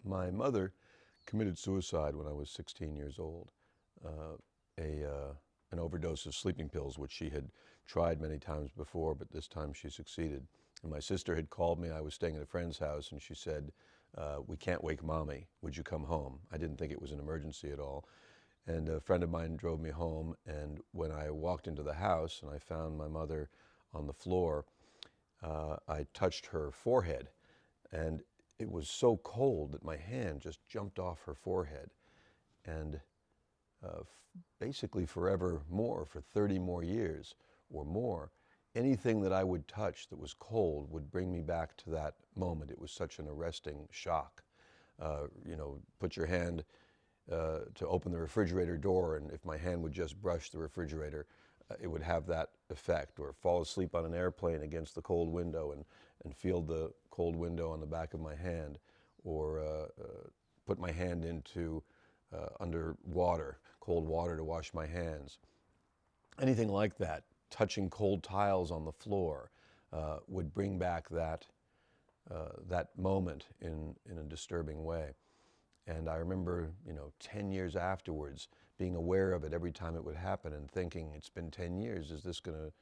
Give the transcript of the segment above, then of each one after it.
My mother committed suicide when I was 16 years old. Uh, an overdose of sleeping pills, which she had tried many times before, but this time she succeeded. And my sister had called me. I was staying at a friend's house, and she said, "We can't wake Mommy. Would you come home?" I didn't think it was an emergency at all. And a friend of mine drove me home, and when I walked into the house and I found my mother on the floor, I touched her forehead, and it was so cold that my hand just jumped off her forehead. And basically forevermore, for 30 more years or more, anything that I would touch that was cold would bring me back to that moment. It was such an arresting shock. Put your hand to open the refrigerator door, and if my hand would just brush the refrigerator, it would have that effect. Or fall asleep on an airplane against the cold window and feel the cold window on the back of my hand. Or put my hand into under water, cold water to wash my hands. Anything like that, touching cold tiles on the floor, would bring back that moment in a disturbing way. And I remember, 10 years afterwards, being aware of it every time it would happen and thinking, it's been 10 years, is this going to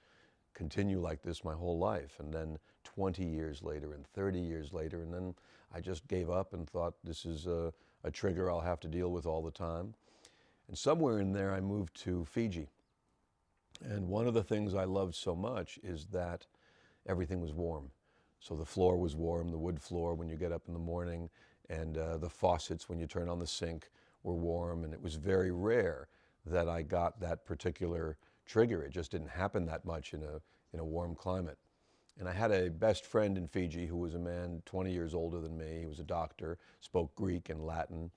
continue like this my whole life? And then 20 years later and 30 years later, and then I just gave up and thought, this is a trigger I'll have to deal with all the time. And somewhere in there I moved to Fiji. And one of the things I loved so much is that everything was warm. So the floor was warm, the wood floor when you get up in the morning, and the faucets when you turn on the sink were warm, and it was very rare that I got that particular trigger. It just didn't happen that much in a warm climate. And I had a best friend in Fiji who was a man 20 years older than me. He was a doctor, spoke Greek and Latin.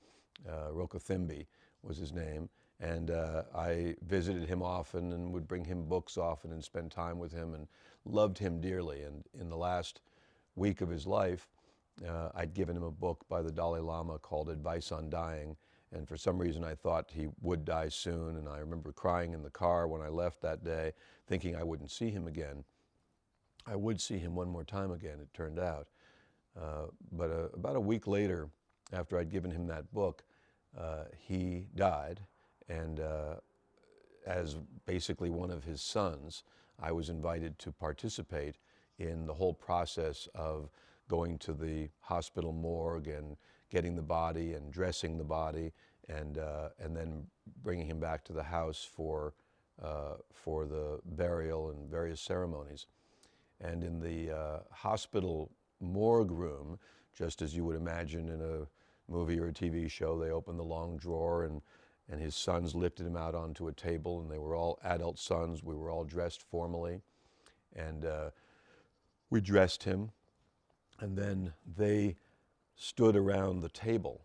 Rokothimbi was his name. And I visited him often and would bring him books often and spend time with him and loved him dearly. And in the last week of his life, I'd given him a book by the Dalai Lama called Advice on Dying. And for some reason I thought he would die soon. And I remember crying in the car when I left that day, thinking I wouldn't see him again. I would see him one more time again, it turned out. But about a week later, after I'd given him that book, he died. And as basically one of his sons, I was invited to participate in the whole process of going to the hospital morgue and getting the body and dressing the body, and then bringing him back to the house for the burial and various ceremonies. And in the hospital morgue room, just as you would imagine in a movie or a TV show, they opened the long drawer, and his sons lifted him out onto a table, and they were all adult sons. We were all dressed formally, and we dressed him, and then they stood around the table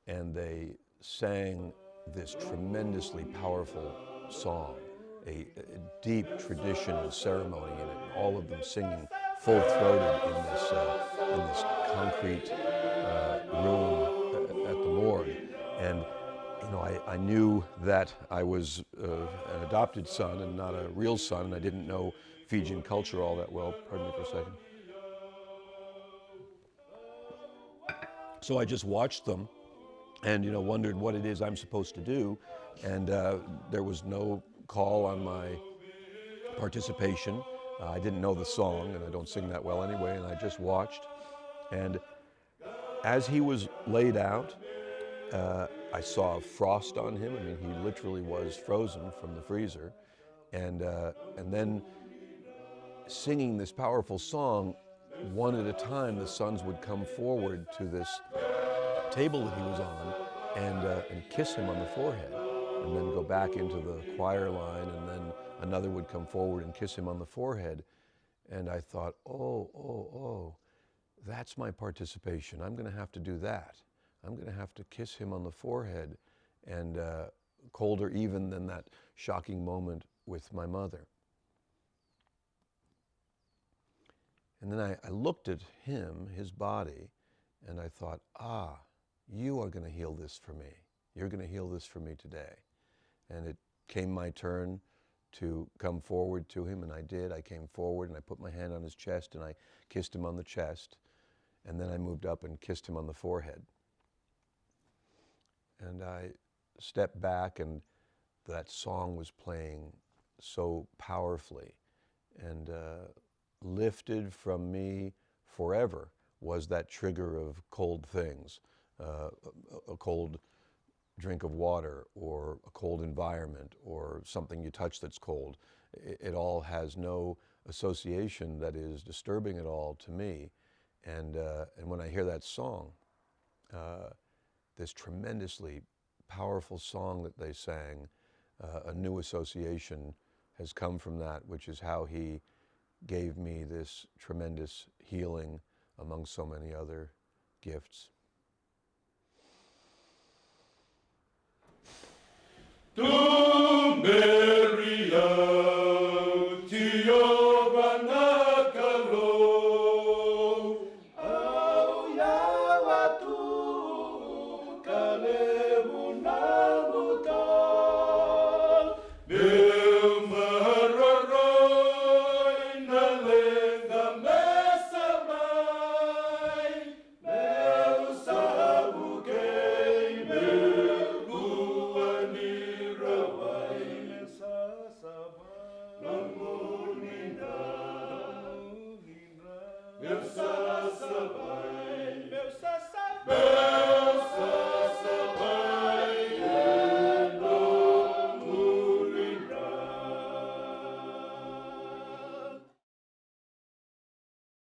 and they sang this tremendously powerful song, a deep tradition and ceremony in it, and all of them singing full-throated in this concrete room at the morgue. And I knew that I was an adopted son and not a real son, and I didn't know Fijian culture all that well. Pardon me for a second. So I just watched them and wondered what it is I'm supposed to do. And there was no call on my participation. I didn't know the song, and I don't sing that well anyway, and I just watched. And as he was laid out, I saw frost on him. I mean, he literally was frozen from the freezer. And then singing this powerful song, one at a time, the sons would come forward to this table that he was on and kiss him on the forehead, and then go back into the choir line, and then another would come forward and kiss him on the forehead. And I thought, oh, that's my participation. I'm going to have to do that. I'm going to have to kiss him on the forehead, and colder even than that shocking moment with my mother. And then I looked at him, his body, and I thought, you are going to heal this for me. You're going to heal this for me today. And it came my turn to come forward to him, and I did. I came forward and I put my hand on his chest and I kissed him on the chest, and then I moved up and kissed him on the forehead. And I stepped back, and that song was playing so powerfully, and lifted from me forever was that trigger of cold things, a cold drink of water, or a cold environment, or something you touch that's cold. It all has no association that is disturbing at all to me. And when I hear that song, this tremendously powerful song that they sang, a new association has come from that, which is how he gave me this tremendous healing among so many other gifts. Tu Maria, Tio Banakalo, Au Yawatu, Kalemunamutan, Bil Mararoi, Nalenga Mesamai, Mel Sabukei, Mel Buani. Yes,